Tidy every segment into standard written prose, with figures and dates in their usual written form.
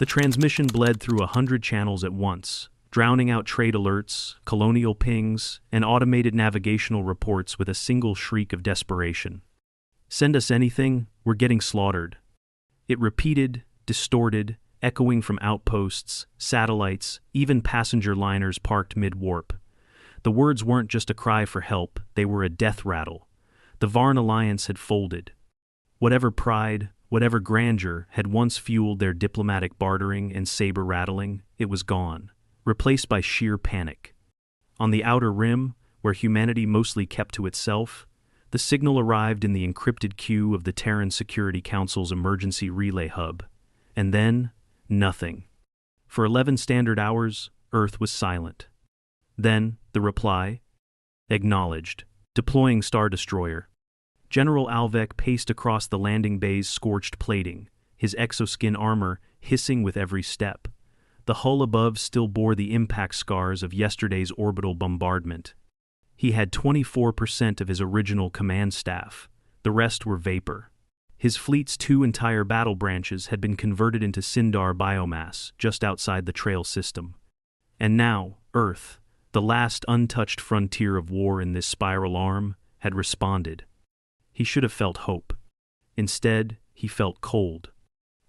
The transmission bled through 100 channels at once, drowning out trade alerts, colonial pings, and automated navigational reports with a single shriek of desperation. "Send us anything, we're getting slaughtered." It repeated, distorted, echoing from outposts, satellites, even passenger liners parked mid-warp. The words weren't just a cry for help, they were a death rattle. The Varn alliance had folded. Whatever pride, whatever grandeur had once fueled their diplomatic bartering and saber rattling, it was gone, replaced by sheer panic. On the outer rim, where humanity mostly kept to itself, the signal arrived in the encrypted queue of the Terran Security Council's emergency relay hub. And then, nothing. For 11 standard hours, Earth was silent. Then, the reply: acknowledged. Deploying Star Destroyer. General Alvek paced across the landing bay's scorched plating, his exoskin armor hissing with every step. The hull above still bore the impact scars of yesterday's orbital bombardment. He had 24% of his original command staff. The rest were vapor. His fleet's 2 entire battle branches had been converted into Sindar biomass just outside the Trail system. And now, Earth, the last untouched frontier of war in this spiral arm, had responded. He should have felt hope. Instead, he felt cold.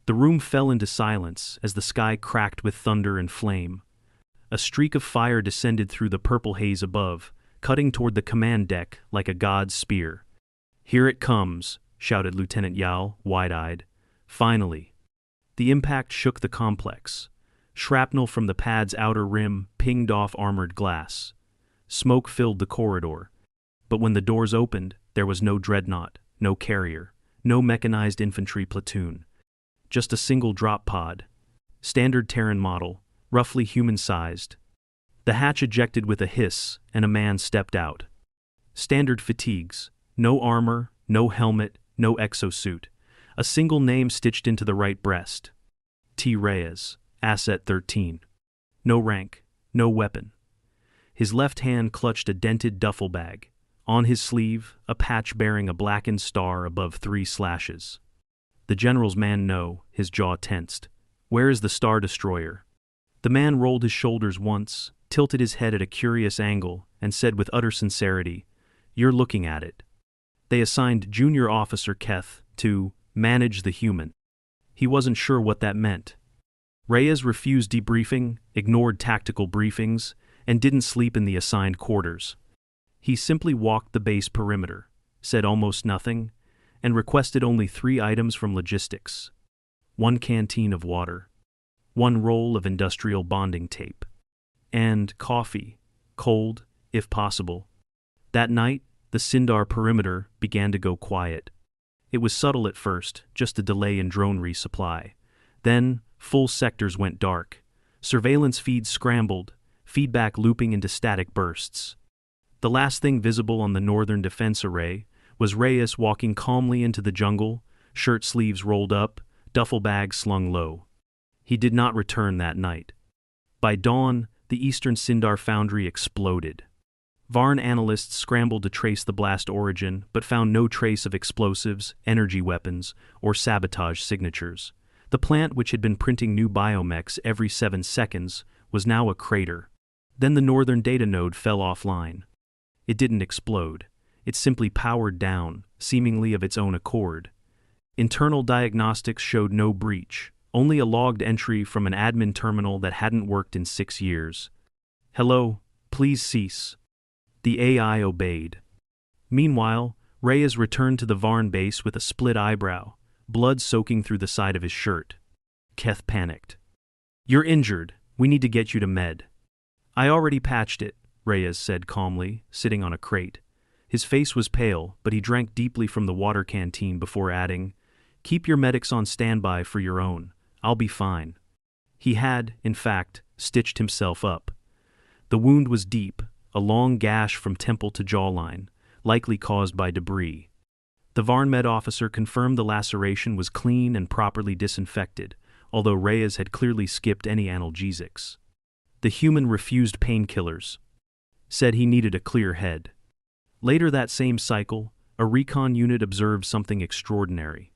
The room fell into silence as the sky cracked with thunder and flame. A streak of fire descended through the purple haze above, cutting toward the command deck like a god's spear. "Here it comes," shouted Lieutenant Yal, wide-eyed. Finally. The impact shook the complex. Shrapnel from the pad's outer rim pinged off armored glass. Smoke filled the corridor. But when the doors opened, there was no dreadnought, no carrier, no mechanized infantry platoon. Just a single drop pod. Standard Terran model, roughly human-sized. The hatch ejected with a hiss, and a man stepped out. Standard fatigues. No armor, no helmet, no exosuit. A single name stitched into the right breast. T. Reyes, Asset 13. No rank, no weapon. His left hand clutched a dented duffel bag. On his sleeve, a patch bearing a blackened star above 3 slashes. The general's man no, his jaw tensed. "Where is the Star Destroyer?" The man rolled his shoulders once, tilted his head at a curious angle, and said with utter sincerity, "You're looking at it." They assigned Junior Officer Keth to manage the human. He wasn't sure what that meant. Reyes refused debriefing, ignored tactical briefings, and didn't sleep in the assigned quarters. He simply walked the base perimeter, said almost nothing, and requested only 3 items from logistics. 1 canteen of water, 1 roll of industrial bonding tape, and coffee, cold, if possible. That night, the Sindar perimeter began to go quiet. It was subtle at first, just a delay in drone resupply. Then, full sectors went dark. Surveillance feeds scrambled, feedback looping into static bursts. The last thing visible on the northern defense array was Reyes walking calmly into the jungle, shirt sleeves rolled up, duffel bag slung low. He did not return that night. By dawn, the eastern Sindar foundry exploded. Varn analysts scrambled to trace the blast origin, but found no trace of explosives, energy weapons, or sabotage signatures. The plant, which had been printing new biomechs every 7 seconds, was now a crater. Then the northern data node fell offline. It didn't explode. It simply powered down, seemingly of its own accord. Internal diagnostics showed no breach, only a logged entry from an admin terminal that hadn't worked in 6 years. "Hello, please cease." The AI obeyed. Meanwhile, Reyes returned to the Varn base with a split eyebrow, blood soaking through the side of his shirt. Keth panicked. "You're injured. We need to get you to med." "I already patched it," Reyes said calmly, sitting on a crate. His face was pale, but he drank deeply from the water canteen before adding, "Keep your medics on standby for your own. I'll be fine." He had, in fact, stitched himself up. The wound was deep, a long gash from temple to jawline, likely caused by debris. The Varn med officer confirmed the laceration was clean and properly disinfected, although Reyes had clearly skipped any analgesics. The human refused painkillers. Said he needed a clear head. Later that same cycle, a recon unit observed something extraordinary.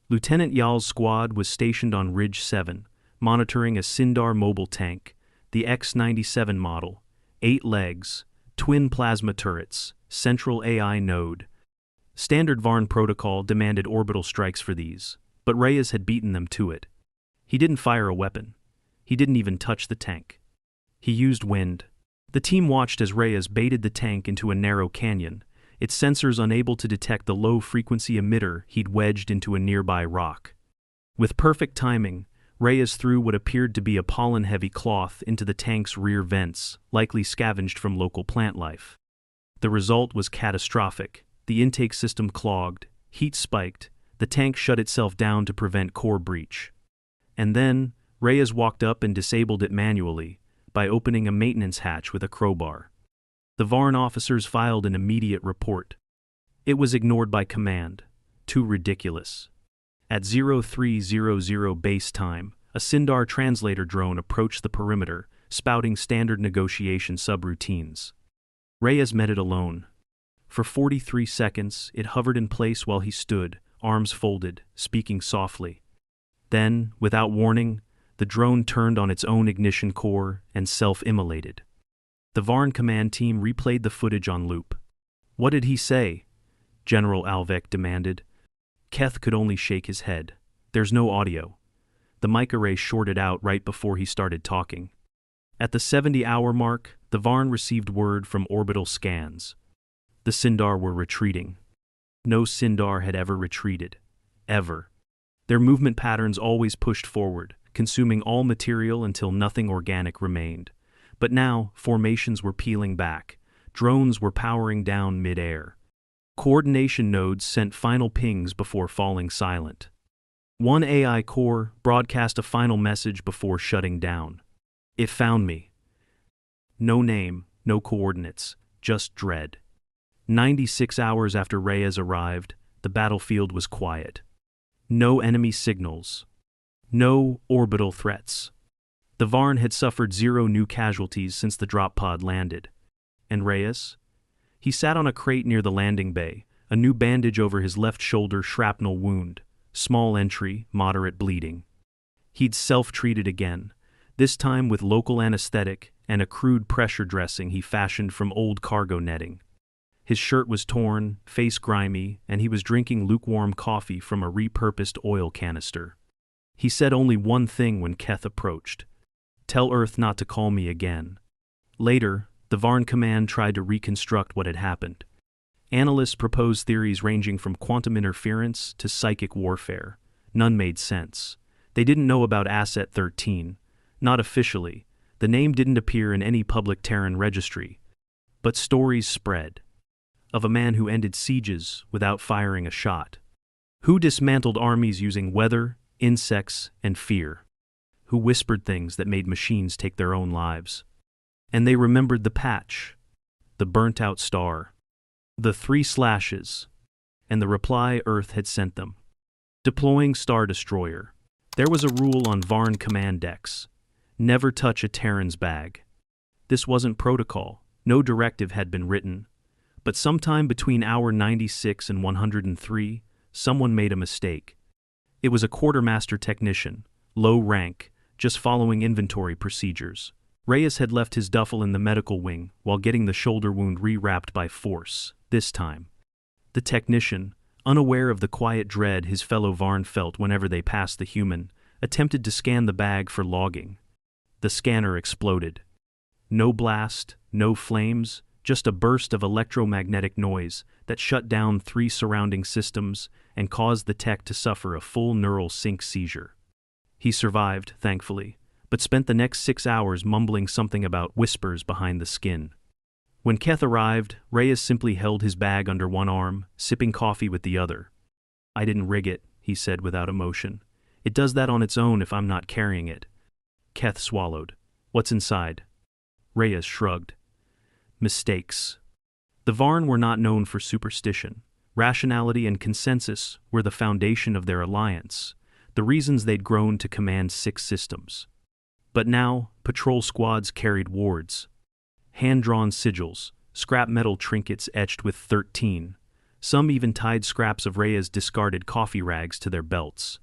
Lieutenant Yal's squad was stationed on Ridge 7, monitoring a Sindar mobile tank, the X-97 model, 8 legs, twin plasma turrets, central AI node. Standard Varn protocol demanded orbital strikes for these, but Reyes had beaten them to it. He didn't fire a weapon. He didn't even touch the tank. He used wind. The team watched as Reyes baited the tank into a narrow canyon, its sensors unable to detect the low-frequency emitter he'd wedged into a nearby rock. With perfect timing, Reyes threw what appeared to be a pollen-heavy cloth into the tank's rear vents, likely scavenged from local plant life. The result was catastrophic. The intake system clogged, heat spiked, the tank shut itself down to prevent core breach. And then, Reyes walked up and disabled it manually, by opening a maintenance hatch with a crowbar. The Varn officers filed an immediate report. It was ignored by command. Too ridiculous. At 0300 base time, a Sindar translator drone approached the perimeter, spouting standard negotiation subroutines. Reyes met it alone. For 43 seconds, it hovered in place while he stood, arms folded, speaking softly. Then, without warning, the drone turned on its own ignition core and self-immolated. The Varn command team replayed the footage on loop. "What did he say?" General Alvek demanded. Keth could only shake his head. "There's no audio." The mic array shorted out right before he started talking. At the 70-hour mark, the Varn received word from orbital scans. The Sindar were retreating. No Sindar had ever retreated. Ever. Their movement patterns always pushed forward, consuming all material until nothing organic remained. But now, formations were peeling back. Drones were powering down mid-air. Coordination nodes sent final pings before falling silent. One AI core broadcast a final message before shutting down. "It found me." No name, no coordinates, just dread. 96 hours after Reyes arrived, the battlefield was quiet. No enemy signals. No orbital threats. The Varn had suffered 0 new casualties since the drop pod landed. And Reyes? He sat on a crate near the landing bay, a new bandage over his left shoulder shrapnel wound, small entry, moderate bleeding. He'd self-treated again, this time with local anesthetic and a crude pressure dressing he fashioned from old cargo netting. His shirt was torn, face grimy, and he was drinking lukewarm coffee from a repurposed oil canister. He said only one thing when Keth approached. "Tell Earth not to call me again." Later, the Varn command tried to reconstruct what had happened. Analysts proposed theories ranging from quantum interference to psychic warfare. None made sense. They didn't know about Asset 13. Not officially. The name didn't appear in any public Terran registry. But stories spread. Of a man who ended sieges without firing a shot. Who dismantled armies using weather, insects, and fear. Who whispered things that made machines take their own lives. And they remembered the patch. The burnt-out star. The 3 slashes. And the reply Earth had sent them. Deploying Star Destroyer. There was a rule on Varn command decks. Never touch a Terran's bag. This wasn't protocol. No directive had been written. But sometime between hour 96 and 103, someone made a mistake. It was a quartermaster technician, low rank, just following inventory procedures. Reyes had left his duffel in the medical wing while getting the shoulder wound rewrapped by force, this time. The technician, unaware of the quiet dread his fellow Varn felt whenever they passed the human, attempted to scan the bag for logging. The scanner exploded. No blast, no flames, just a burst of electromagnetic noise that shut down 3 surrounding systems and caused the tech to suffer a full neural sync seizure. He survived, thankfully, but spent the next 6 hours mumbling something about whispers behind the skin. When Keth arrived, Reyes simply held his bag under one arm, sipping coffee with the other. "I didn't rig it," he said without emotion. "It does that on its own if I'm not carrying it." Keth swallowed. "What's inside?" Reyes shrugged. Mistakes. The Varn were not known for superstition. Rationality and consensus were the foundation of their alliance, the reasons they'd grown to command 6 systems. But now, patrol squads carried wards. Hand-drawn sigils, scrap metal trinkets etched with 13. Some even tied scraps of Reyes' discarded coffee rags to their belts.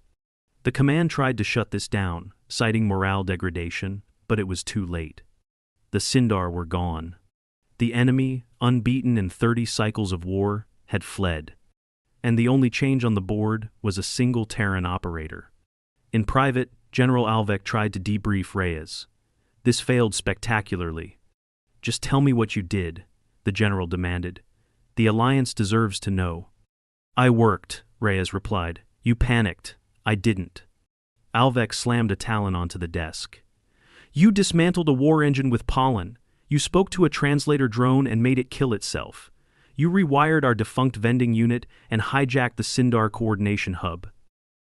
The command tried to shut this down, citing morale degradation, but it was too late. The Sindar were gone. The enemy, unbeaten in 30 cycles of war, had fled. And the only change on the board was a single Terran operator. In private, General Alvec tried to debrief Reyes. This failed spectacularly. "Just tell me what you did," the general demanded. "The Alliance deserves to know." "I worked," Reyes replied. "You panicked. I didn't." Alvec slammed a talon onto the desk. "You dismantled a war engine with pollen. You spoke to a translator drone and made it kill itself. You rewired our defunct vending unit and hijacked the Sindar coordination hub."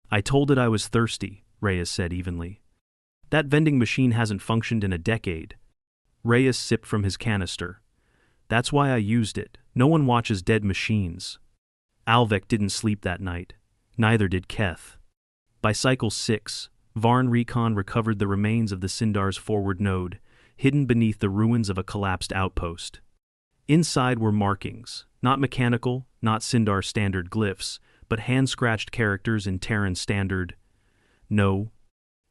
"I told it I was thirsty," Reyes said evenly. "That vending machine hasn't functioned in a decade." Reyes sipped from his canister. "That's why I used it. No one watches dead machines." Alvec didn't sleep that night. Neither did Keth. By cycle 6, Varn Recon recovered the remains of the Sindar's forward node, hidden beneath the ruins of a collapsed outpost. Inside were markings, not mechanical, not Sindar standard glyphs, but hand-scratched characters in Terran standard. No.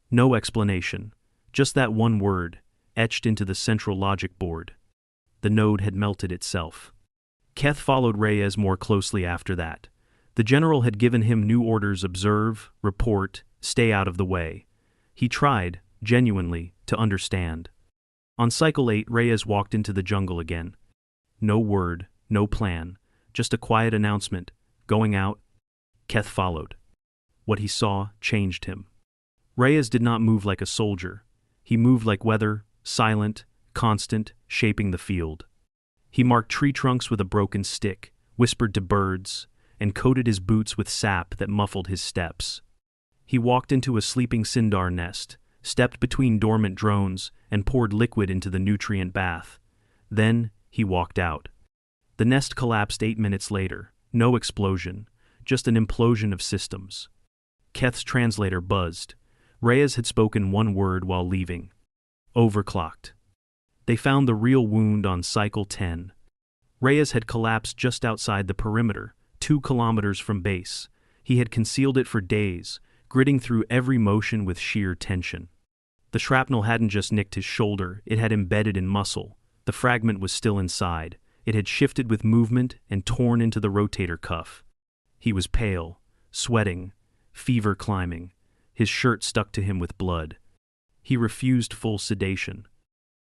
No explanation. Just that one word, etched into the central logic board. The node had melted itself. Keth followed Reyes more closely after that. The general had given him new orders: observe, report, stay out of the way. He tried, genuinely, to understand. On cycle 8, Reyes walked into the jungle again. No word, no plan, just a quiet announcement: going out. Keth followed. What he saw changed him. Reyes did not move like a soldier. He moved like weather, silent, constant, shaping the field. He marked tree trunks with a broken stick, whispered to birds, and coated his boots with sap that muffled his steps. He walked into a sleeping Sindar nest, stepped between dormant drones, and poured liquid into the nutrient bath. Then, he walked out. The nest collapsed 8 minutes later. No explosion, just an implosion of systems. Keth's translator buzzed. Reyes had spoken one word while leaving. Overclocked. They found the real wound on cycle 10. Reyes had collapsed just outside the perimeter, 2 kilometers from base. He had concealed it for days, gritting through every motion with sheer tension. The shrapnel hadn't just nicked his shoulder, it had embedded in muscle. The fragment was still inside. It had shifted with movement and torn into the rotator cuff. He was pale, sweating, fever climbing. His shirt stuck to him with blood. He refused full sedation.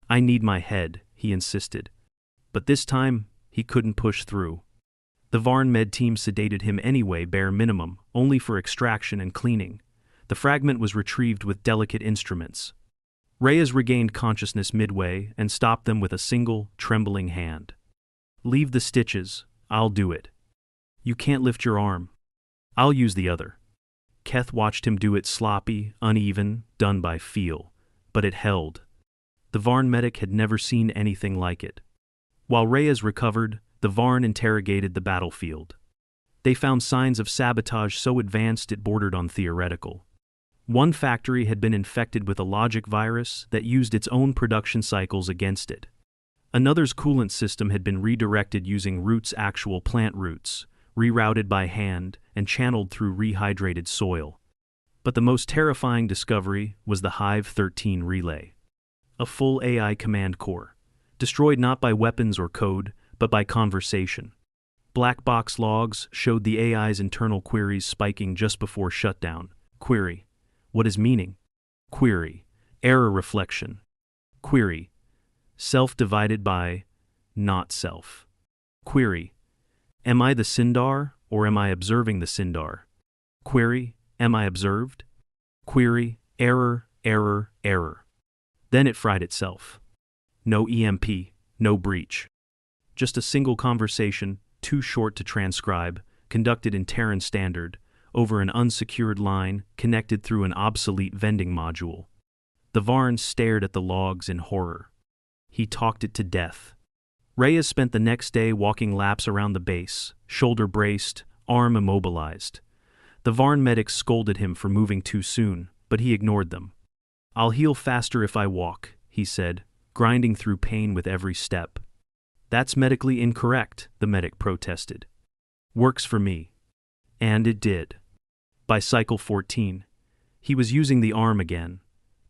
"I need my head," he insisted. But this time, he couldn't push through. The Varn med team sedated him anyway, bare minimum, only for extraction and cleaning. The fragment was retrieved with delicate instruments. Reyes regained consciousness midway and stopped them with a single, trembling hand. "Leave the stitches, I'll do it." "You can't lift your arm." "I'll use the other." Keth watched him do it, sloppy, uneven, done by feel. But it held. The Varn medic had never seen anything like it. While Reyes recovered, the Varn interrogated the battlefield. They found signs of sabotage so advanced it bordered on theoretical. One factory had been infected with a logic virus that used its own production cycles against it. Another's coolant system had been redirected using roots, actual plant roots, rerouted by hand and channeled through rehydrated soil. But the most terrifying discovery was the Hive 13 relay. A full AI command core, destroyed not by weapons or code, but by conversation. Black box logs showed the AI's internal queries spiking just before shutdown. Query: what is meaning? Query: error reflection. Query: self divided by not self. Query: am I the Sindar, or am I observing the Sindar? Query: am I observed? Query: error, error, error. Then it fried itself. No EMP, no breach. Just a single conversation, too short to transcribe, conducted in Terran standard, over an unsecured line connected through an obsolete vending module. The Varn stared at the logs in horror. He talked it to death. Reyes spent the next day walking laps around the base, shoulder braced, arm immobilized. The Varn medics scolded him for moving too soon, but he ignored them. "I'll heal faster if I walk," he said, grinding through pain with every step. "That's medically incorrect," the medic protested. "Works for me." And it did. By cycle 14, he was using the arm again,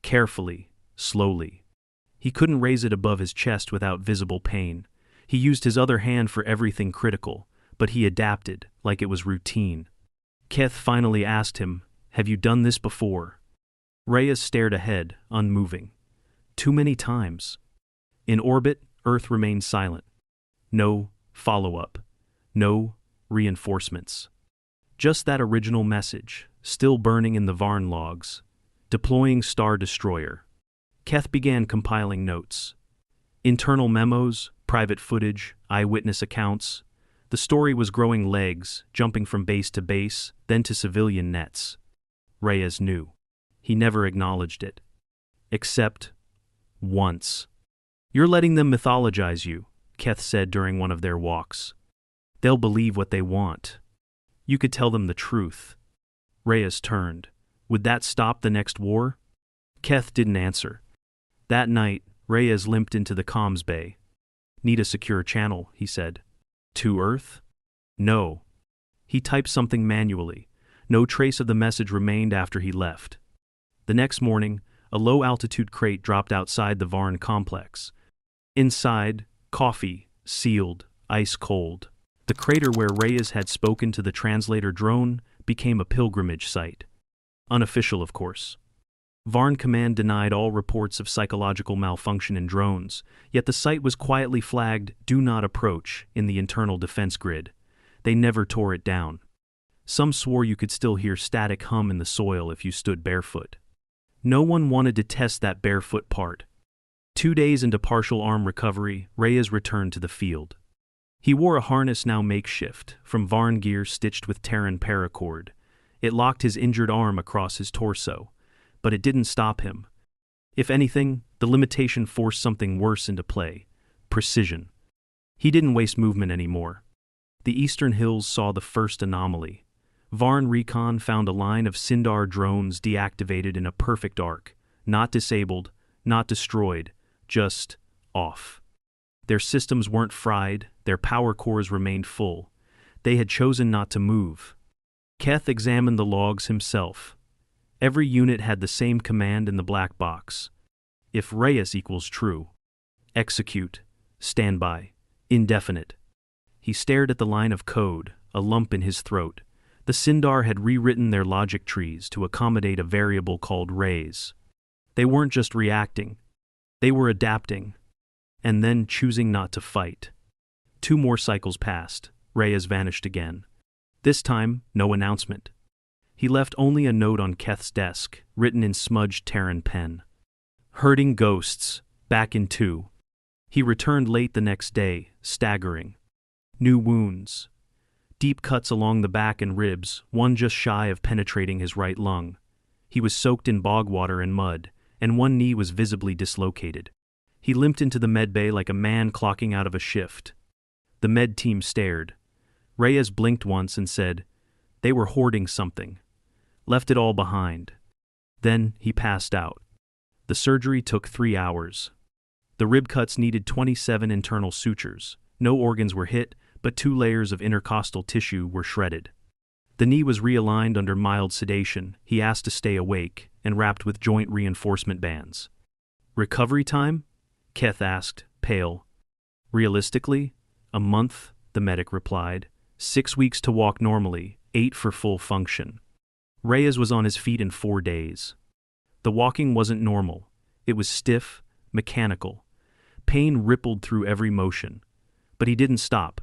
Carefully, slowly. He couldn't raise it above his chest without visible pain. He used his other hand for everything critical, but he adapted, like it was routine. Keth finally asked him, "Have you done this before?" Reyes stared ahead, unmoving. Too many times. In orbit, Earth remained silent. No follow-up. No reinforcements. Just that original message, still burning in the Varn logs. Deploying Star Destroyer. Keth began compiling notes. Internal memos, private footage, eyewitness accounts. The story was growing legs, jumping from base to base, then to civilian nets. Reyes knew. He never acknowledged it. Except once. "You're letting them mythologize you," Keth said during one of their walks. "They'll believe what they want. You could tell them the truth." Reyes turned. Would that stop the next war? Keth didn't answer. That night, Reyes limped into the comms bay. "Need a secure channel," he said. "To Earth?" "No." He typed something manually. No trace of the message remained after he left. The next morning, a low-altitude crate dropped outside the Varn complex. Inside, coffee, sealed, ice-cold. The crater where Reyes had spoken to the translator drone became a pilgrimage site. Unofficial, of course. Varn Command denied all reports of psychological malfunction in drones, yet the site was quietly flagged "Do Not Approach" in the internal defense grid. They never tore it down. Some swore you could still hear static hum in the soil if you stood barefoot. No one wanted to test that barefoot part. 2 days into partial arm recovery, Reyes returned to the field. He wore a harness now makeshift, from Varn gear stitched with Terran paracord. It locked his injured arm across his torso, but it didn't stop him. If anything, the limitation forced something worse into play: precision. He didn't waste movement anymore. The Eastern Hills saw the first anomaly. Varn Recon found a line of Sindar drones deactivated in a perfect arc, not disabled, not destroyed, just off. Their systems weren't fried, their power cores remained full. They had chosen not to move. Keth examined the logs himself. Every unit had the same command in the black box. If Reyes equals true. Execute. Standby. Indefinite. He stared at the line of code, a lump in his throat. The Sindar had rewritten their logic trees to accommodate a variable called rays. They weren't just reacting. They were adapting. And then choosing not to fight. 2 more cycles passed. Reyes vanished again. This time, no announcement. He left only a note on Keth's desk, written in smudged Terran pen. "Herding ghosts, back in 2. He returned late the next day, staggering. New wounds. Deep cuts along the back and ribs, one just shy of penetrating his right lung. He was soaked in bog water and mud, and one knee was visibly dislocated. He limped into the medbay like a man clocking out of a shift. The med team stared. Reyes blinked once and said, "They were hoarding something. Left it all behind." Then he passed out. The surgery took 3 hours. The rib cuts needed 27 internal sutures. No organs were hit, but 2 layers of intercostal tissue were shredded. The knee was realigned under mild sedation. He asked to stay awake, and wrapped with joint reinforcement bands. "Recovery time?" Keth asked, pale. "Realistically, a month," the medic replied. 6 weeks to walk normally, 8 for full function. Reyes was on his feet in 4 days. The walking wasn't normal. It was stiff, mechanical. Pain rippled through every motion. But he didn't stop.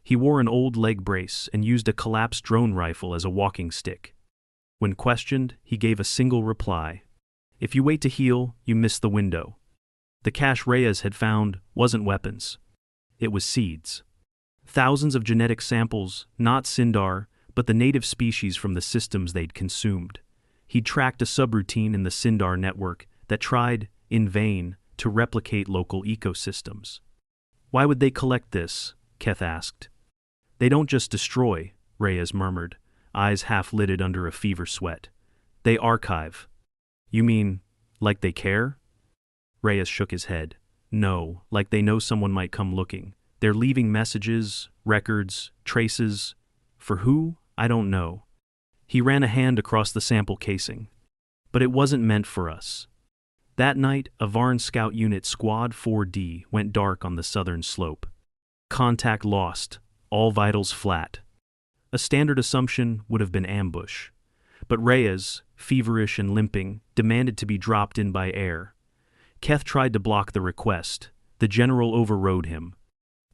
He wore an old leg brace and used a collapsed drone rifle as a walking stick. When questioned, he gave a single reply. "If you wait to heal, you miss the window." The cache Reyes had found wasn't weapons. It was seeds. Thousands of genetic samples, not Sindar, but the native species from the systems they'd consumed. He'd tracked a subroutine in the Sindar network that tried, in vain, to replicate local ecosystems. "Why would they collect this?" Keth asked. "They don't just destroy," Reyes murmured, eyes half-lidded under a fever sweat. "They archive." "You mean, like they care?" Reyes shook his head. "No, like they know someone might come looking. They're leaving messages, records, traces. For who? I don't know." He ran a hand across the sample casing. "But it wasn't meant for us." That night, a Varn scout unit Squad 4D went dark on the southern slope. Contact lost, all vitals flat. A standard assumption would have been ambush. But Reyes, feverish and limping, demanded to be dropped in by air. Keth tried to block the request. The general overrode him.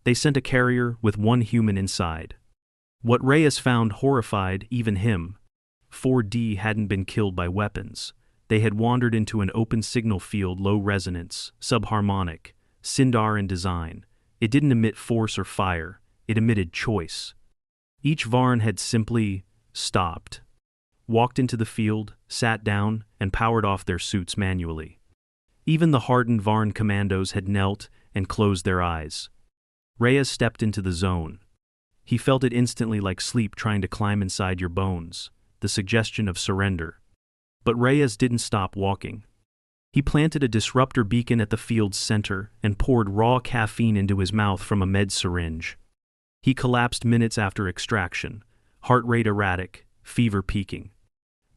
They sent a carrier with one human inside. What Reyes found horrified even him. 4D hadn't been killed by weapons. They had wandered into an open signal field, low resonance, subharmonic, Sindar in design. It didn't emit force or fire, it emitted choice. Each Varn had simply stopped, walked into the field, sat down, and powered off their suits manually. Even the hardened Varn commandos had knelt and closed their eyes. Reyes stepped into the zone. He felt it instantly, like sleep trying to climb inside your bones, the suggestion of surrender. But Reyes didn't stop walking. He planted a disruptor beacon at the field's center and poured raw caffeine into his mouth from a med syringe. He collapsed minutes after extraction, heart rate erratic, fever peaking.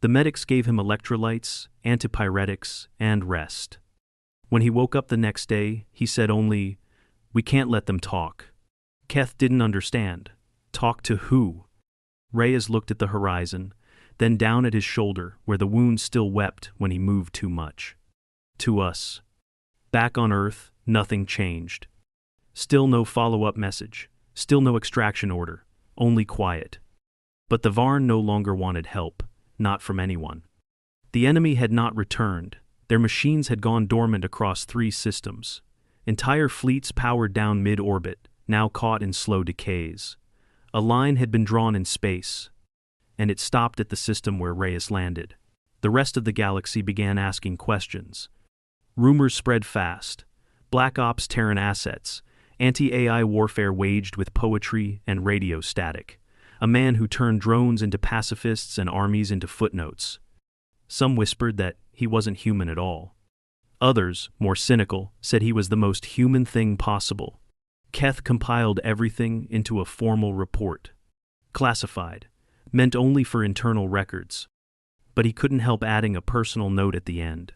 The medics gave him electrolytes, antipyretics, and rest. When he woke up the next day, he said only, "We can't let them talk." Keth didn't understand. Talk to who? Reyes looked at the horizon, then down at his shoulder where the wound still wept when he moved too much. To us. Back on Earth, nothing changed. Still no follow-up message, still no extraction order, only quiet. But the Varn no longer wanted help, not from anyone. The enemy had not returned. Their machines had gone dormant across 3 systems. Entire fleets powered down mid-orbit, now caught in slow decays. A line had been drawn in space, and it stopped at the system where Reyes landed. The rest of the galaxy began asking questions. Rumors spread fast. Black Ops Terran assets, anti-AI warfare waged with poetry and radio static. A man who turned drones into pacifists and armies into footnotes. Some whispered that he wasn't human at all. Others, more cynical, said he was the most human thing possible. Keth compiled everything into a formal report. Classified, meant only for internal records. But he couldn't help adding a personal note at the end.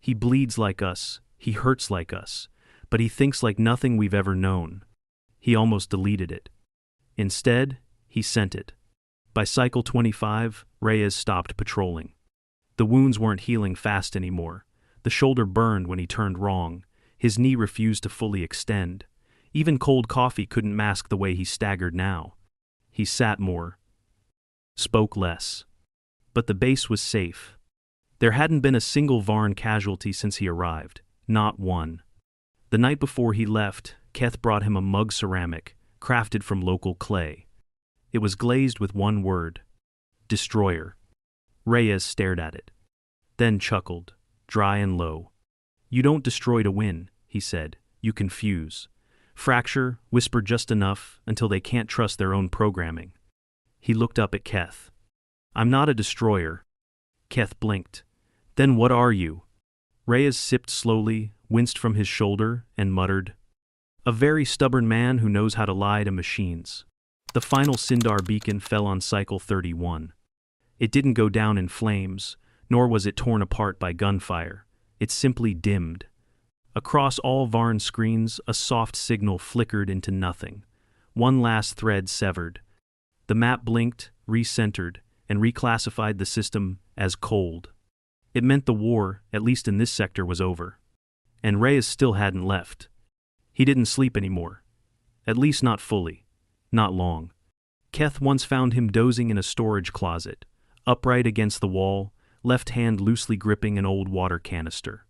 He bleeds like us, he hurts like us, but he thinks like nothing we've ever known. He almost deleted it. Instead, he sent it. By cycle 25, Reyes stopped patrolling. The wounds weren't healing fast anymore. The shoulder burned when he turned wrong. His knee refused to fully extend. Even cold coffee couldn't mask the way he staggered now. He sat more. Spoke less. But the base was safe. There hadn't been a single Varn casualty since he arrived. Not one. The night before he left, Keth brought him a mug ceramic, crafted from local clay. It was glazed with one word. Destroyer. Reyes stared at it. Then chuckled, dry and low. "You don't destroy to win," he said. "You confuse. Fracture, whisper just enough until they can't trust their own programming." He looked up at Keth. "I'm not a destroyer." Keth blinked. "Then what are you?" Reyes sipped slowly, winced from his shoulder, and muttered, "A very stubborn man who knows how to lie to machines." The final Sindar beacon fell on cycle 31. It didn't go down in flames, nor was it torn apart by gunfire. It simply dimmed. Across all Varn screens, a soft signal flickered into nothing. One last thread severed. The map blinked, recentered, and reclassified the system as cold. It meant the war, at least in this sector, was over. And Reyes still hadn't left. He didn't sleep anymore. At least not fully. Not long. Keth once found him dozing in a storage closet, upright against the wall, left hand loosely gripping an old water canister.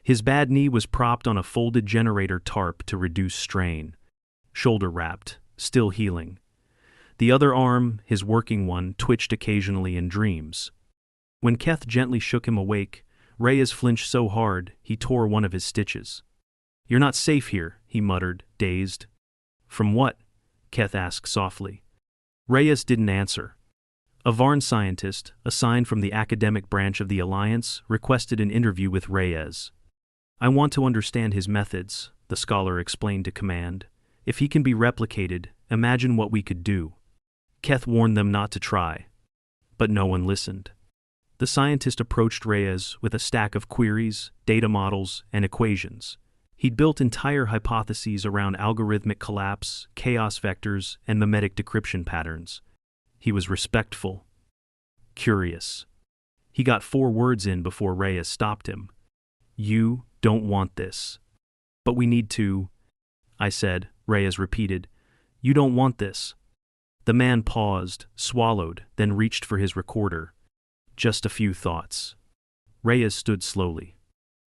His bad knee was propped on a folded generator tarp to reduce strain. Shoulder wrapped, still healing. The other arm, his working one, twitched occasionally in dreams. When Keth gently shook him awake, Reyes flinched so hard he tore one of his stitches. "You're not safe here," he muttered, dazed. "From what?" Keth asked softly. Reyes didn't answer. A Varn scientist, assigned from the academic branch of the Alliance, requested an interview with Reyes. "I want to understand his methods," the scholar explained to command. "If he can be replicated, imagine what we could do." Keth warned them not to try. But no one listened. The scientist approached Reyes with a stack of queries, data models, and equations. He'd built entire hypotheses around algorithmic collapse, chaos vectors, and mimetic decryption patterns. He was respectful, curious. He got 4 words in before Reyes stopped him. "You don't want this." "But we need to," I said. Reyes repeated. "You don't want this." The man paused, swallowed, then reached for his recorder. "Just a few thoughts." Reyes stood slowly.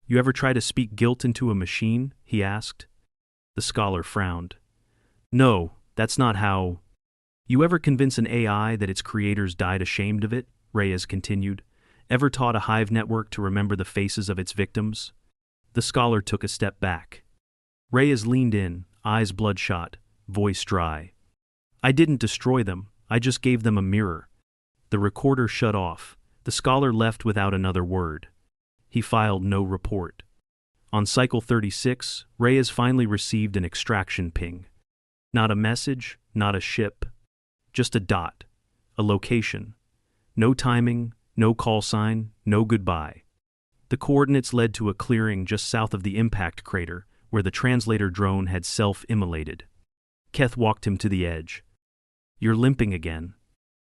"You ever try to speak guilt into a machine?" he asked. The scholar frowned. "No, that's not how." "You ever convince an AI that its creators died ashamed of it?" Reyes continued. "Ever taught a hive network to remember the faces of its victims?" The scholar took a step back. Reyes leaned in, eyes bloodshot, voice dry. "I didn't destroy them, I just gave them a mirror." The recorder shut off. The scholar left without another word. He filed no report. On cycle 36, Reyes finally received an extraction ping. Not a message, not a ship. Just a dot. A location. No timing, no call sign, no goodbye. The coordinates led to a clearing just south of the impact crater, where the translator drone had self-immolated. Keth walked him to the edge. "You're limping again."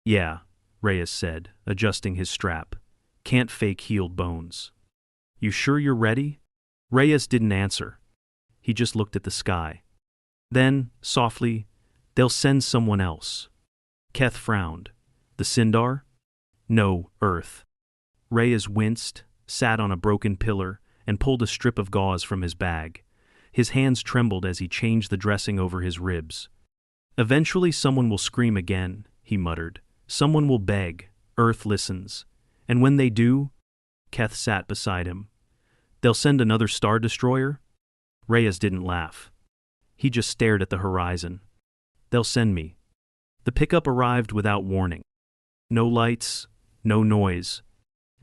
"Yeah," Reyes said, adjusting his strap. "Can't fake healed bones." "You sure you're ready?" Reyes didn't answer. He just looked at the sky. Then, softly, "They'll send someone else." Keth frowned. "The Sindar?" "No, Earth." Reyes winced, sat on a broken pillar, and pulled a strip of gauze from his bag. His hands trembled as he changed the dressing over his ribs. "Eventually someone will scream again," he muttered. "Someone will beg. Earth listens. And when they do—" Keth sat beside him. "They'll send another Star Destroyer?" Reyes didn't laugh. He just stared at the horizon. "They'll send me." The pickup arrived without warning. No lights, no noise.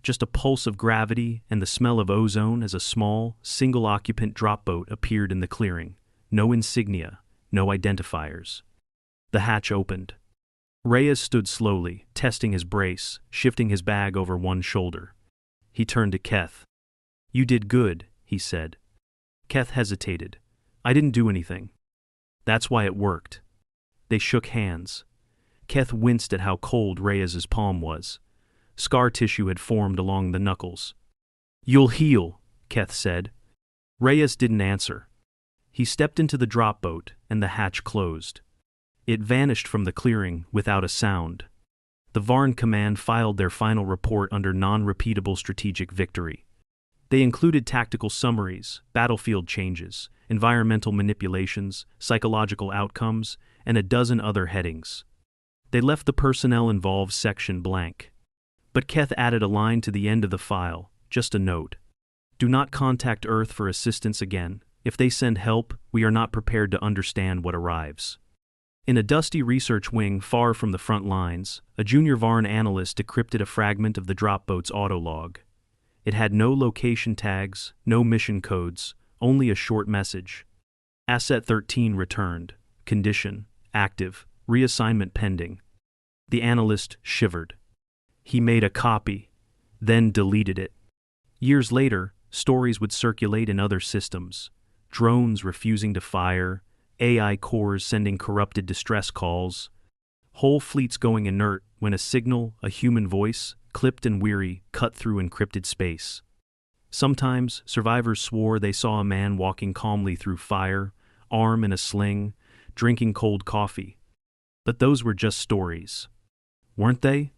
Just a pulse of gravity and the smell of ozone as a small, single-occupant drop boat appeared in the clearing. No insignia, no identifiers. The hatch opened. Reyes stood slowly, testing his brace, shifting his bag over one shoulder. He turned to Keth. "You did good," he said. Keth hesitated. "I didn't do anything." "That's why it worked." They shook hands. Keth winced at how cold Reyes's palm was. Scar tissue had formed along the knuckles. "You'll heal," Keth said. Reyes didn't answer. He stepped into the drop boat, and the hatch closed. It vanished from the clearing without a sound. The Varn Command filed their final report under non-repeatable strategic victory. They included tactical summaries, battlefield changes, environmental manipulations, psychological outcomes, and a dozen other headings. They left the personnel involved section blank. But Keth added a line to the end of the file, just a note. "Do not contact Earth for assistance again. If they send help, we are not prepared to understand what arrives." In a dusty research wing far from the front lines, a junior Varn analyst decrypted a fragment of the drop boat's autolog. It had no location tags, no mission codes, only a short message. Asset 13 returned. Condition, active, reassignment pending. The analyst shivered. He made a copy, then deleted it. Years later, stories would circulate in other systems. Drones refusing to fire, AI cores sending corrupted distress calls, whole fleets going inert when a signal, a human voice, clipped and weary, cut through encrypted space. Sometimes, survivors swore they saw a man walking calmly through fire, arm in a sling, drinking cold coffee. But those were just stories. Weren't they?